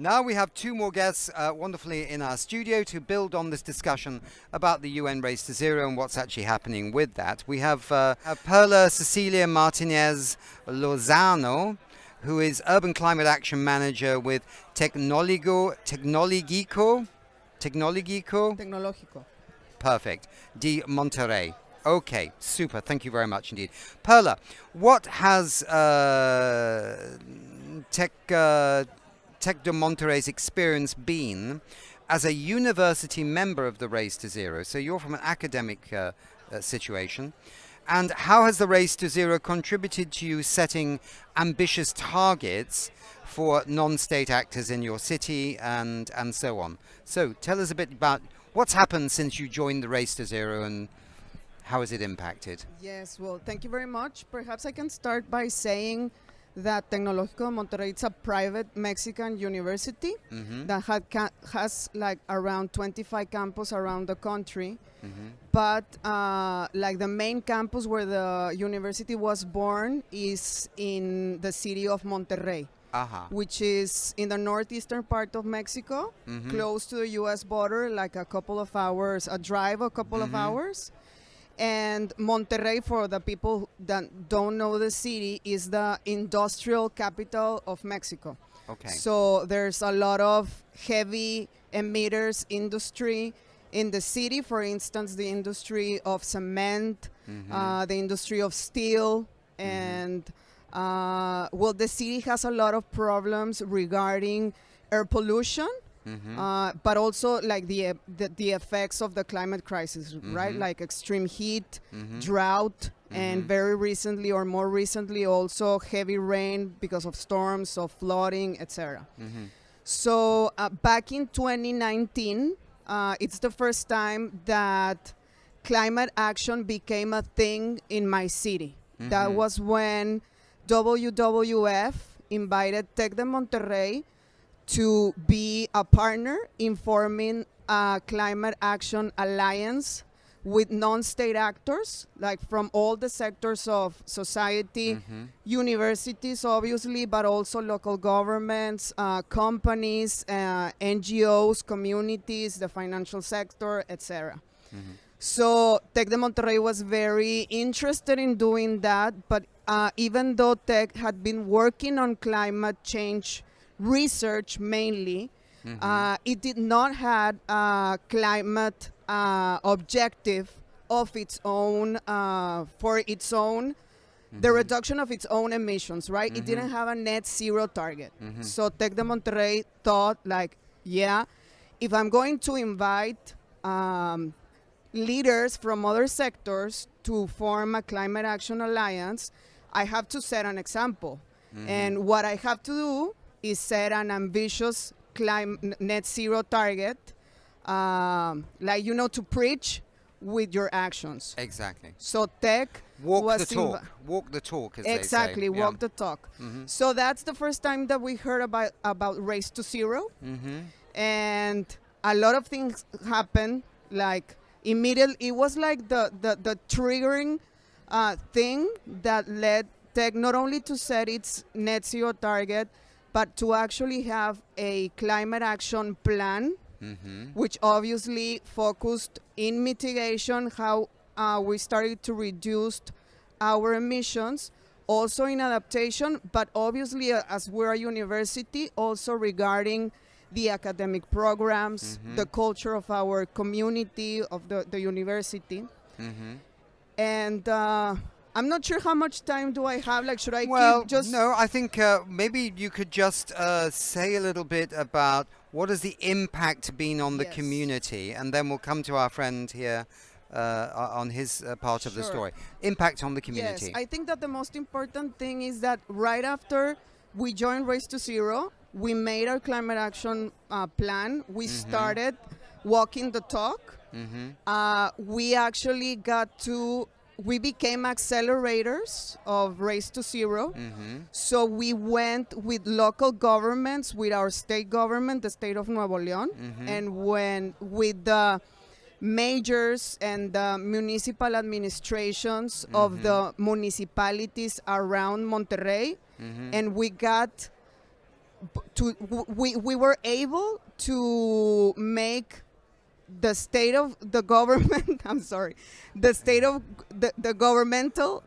Now we have two more guests wonderfully in our studio to build on this discussion about the UN Race to Zero and what's actually happening with that. We have Perla Cecilia Martinez Lozano, who is Urban Climate Action Manager with Tecnológico. Perfect. De Monterrey. Okay, super. Thank you very much indeed. Perla, what has Tec de Monterrey's experience been as a university member of the Race to Zero? So you're from an academic situation. And how has the Race to Zero contributed to you setting ambitious targets for non-state actors in your city and so on? So tell us a bit about what's happened since you joined the Race to Zero and how has it impacted? Yes, well, thank you very much. Perhaps I can start by saying that Tecnológico de Monterrey is a private Mexican university that has like around 25 campuses around the country. But like the main campus where the university was born is in the city of Monterrey, which is in the northeastern part of Mexico, close to the U.S. border, like a couple of hours, a drive, a couple of hours. And Monterrey, for the people that don't know the city, is the industrial capital of Mexico. Okay. So there's a lot of heavy emitters industry in the city. For instance, the industry of cement, the industry of steel, and well, the city has a lot of problems regarding air pollution. But also like the effects of the climate crisis, right? Like extreme heat, drought, and very recently or more recently also heavy rain because of storms, of flooding, etc. So back in 2019, it's the first time that climate action became a thing in my city. That was when WWF invited Tec de Monterrey to be a partner in forming a climate action alliance with non-state actors, like from all the sectors of society, universities obviously, but also local governments, companies, NGOs, communities, the financial sector, etc. So Tec de Monterrey was very interested in doing that, but even though Tec had been working on climate change research mainly, it did not have a climate objective of its own, for its own, the reduction of its own emissions, right? It didn't have a net zero target. So Tec de Monterrey thought like, yeah, if I'm going to invite leaders from other sectors to form a climate action alliance, I have to set an example. And what I have to do is set an ambitious net zero target, like, you know, to preach with your actions. Exactly. So Tec walk the talk, as exactly, they say. walk the talk. So that's the first time that we heard about Race to Zero. And a lot of things happened, like immediately. It was like the triggering thing that led Tec not only to set its net zero target, but to actually have a climate action plan, which obviously focused in mitigation, how we started to reduce our emissions, also in adaptation, but obviously as we're a university, also regarding the academic programs, the culture of our community, of the university. And I'm not sure how much time do I have. Like, should I keep just... No, I think maybe you could just say a little bit about what has the impact been on the community, and then we'll come to our friend here on his part of the story. Impact on the community. Yes, I think that the most important thing is that right after we joined Race to Zero, we made our climate action plan. We started walking the talk. We actually we became accelerators of Race to Zero. So we went with local governments, with our state government, the state of Nuevo León, and went with the mayors and the municipal administrations of the municipalities around Monterrey. And we got we were able to make the state of the government I'm sorry, the state of the governmental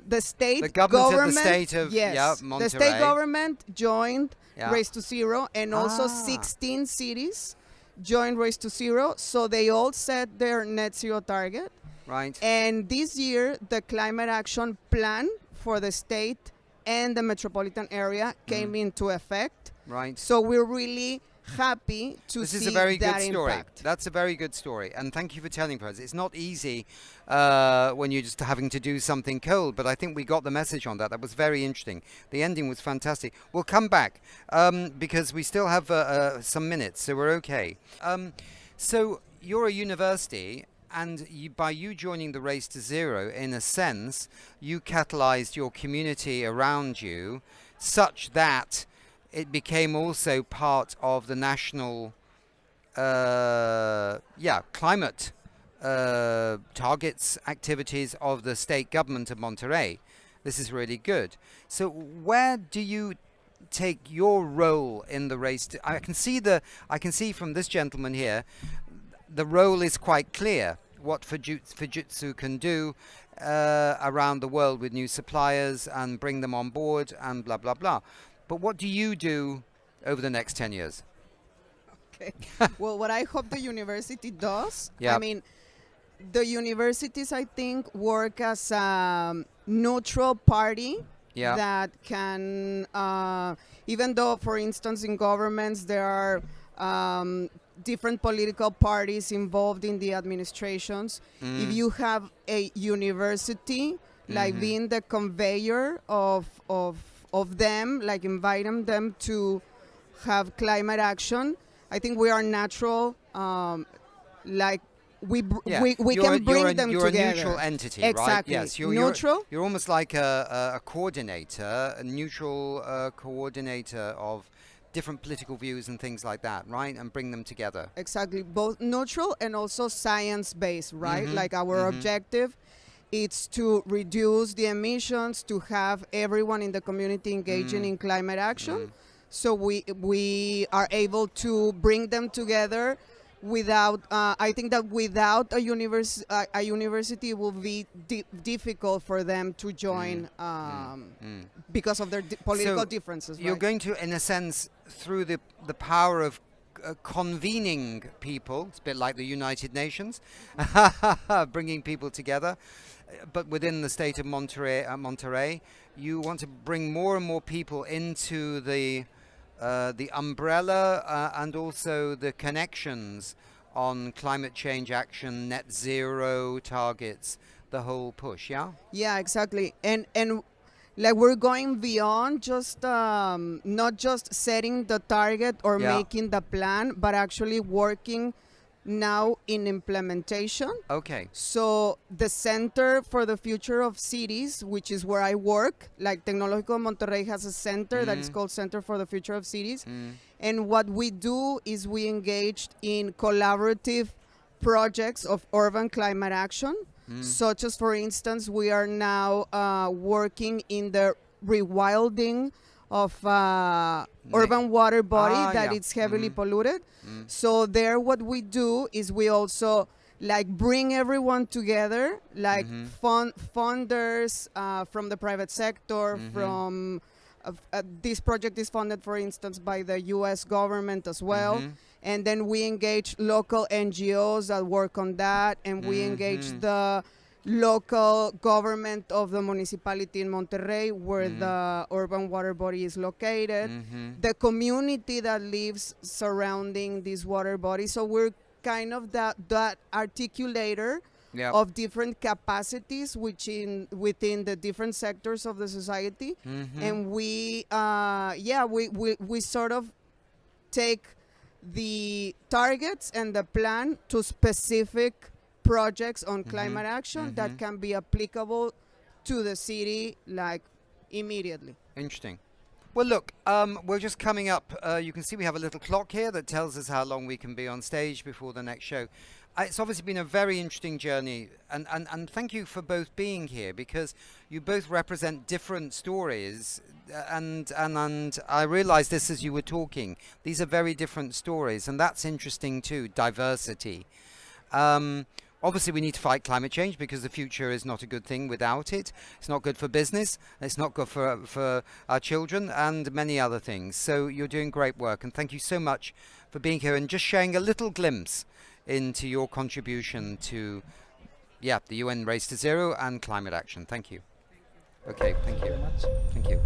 the state The government of the government, state of yes, Monterrey. the state government joined Yeah. Race to Zero, and also 16 cities joined Race to Zero, so they all set their net zero target. Right. And this year, the climate action plan for the state and the metropolitan area came into effect. Right. So we're really happy to This see is a very that good story. impact. That's a very good story, and thank you for telling us. It's not easy when you're just having to do something cold, but I think we got the message on that. That was very interesting. The ending was fantastic. We'll come back because we still have some minutes, so we're okay. So you're a university, and by you joining the Race to Zero, in a sense, you catalyzed your community around you such that it became also part of the national climate targets, activities of the state government of Monterrey. This is really good. So where do you take your role in the race? I can see from this gentleman here, the role is quite clear. What Fujitsu can do around the world with new suppliers and bring them on board and blah, blah, blah. But what do you do over the next 10 years? Okay. Well, what I hope the university does, Yeah. I mean, the universities, I think, work as a neutral party Yeah. that can, even though, for instance, in governments, there are different political parties involved in the administrations. If you have a university, like being the conveyor of them, like inviting them to have climate action, I think we are natural, like we can bring them you're together. a neutral entity, Exactly. right? Yes, Neutral. You're almost like a coordinator, a neutral coordinator of different political views and things like that, right? And bring them together. Exactly, both neutral and also science-based, right? Like our objective, it's to reduce the emissions, to have everyone in the community engaging in climate action. So we are able to bring them together without, I think that without a university, it will be difficult for them to join because of their political differences. You're right? going to, in a sense, through the power of convening people, it's a bit like the United Nations, bringing people together, but within the state of Monterrey, you want to bring more and more people into the umbrella and also the connections on climate change action, net zero targets, the whole push, yeah? Yeah, exactly. And like we're going beyond just not just setting the target or making the plan, but actually working now in implementation. Okay. So the Center for the Future of Cities, which is where I work, like Tecnológico Monterrey has a center that is called Center for the Future of Cities. And what we do is we engaged in collaborative projects of urban climate action, such as, for instance, we are now working in the rewilding of urban water body that is heavily polluted. So there what we do is we also like bring everyone together, like funders from the private sector, from this project is funded, for instance, by the US government as well. And then we engage local NGOs that work on that, and we engage the local government of the municipality in Monterrey where the urban water body is located, the community that lives surrounding this water body. So we're kind of that articulator of different capacities within the different sectors of the society. And we sort of take the targets and the plan to specific projects on climate action that can be applicable to the city like immediately. Interesting. Well, look, we're just coming up. You can see we have a little clock here that tells us how long we can be on stage before the next show. It's obviously been a very interesting journey, and thank you for both being here, because you both represent different stories, and I realized this as you were talking. These are very different stories, and that's interesting too, diversity. Obviously, we need to fight climate change, because the future is not a good thing without it. It's not good for business. It's not good for our children and many other things. So you're doing great work. And thank you so much for being here and just sharing a little glimpse into your contribution to, the UN Race to Zero and climate action. Thank you. Okay, thank you. Very much. Thank you.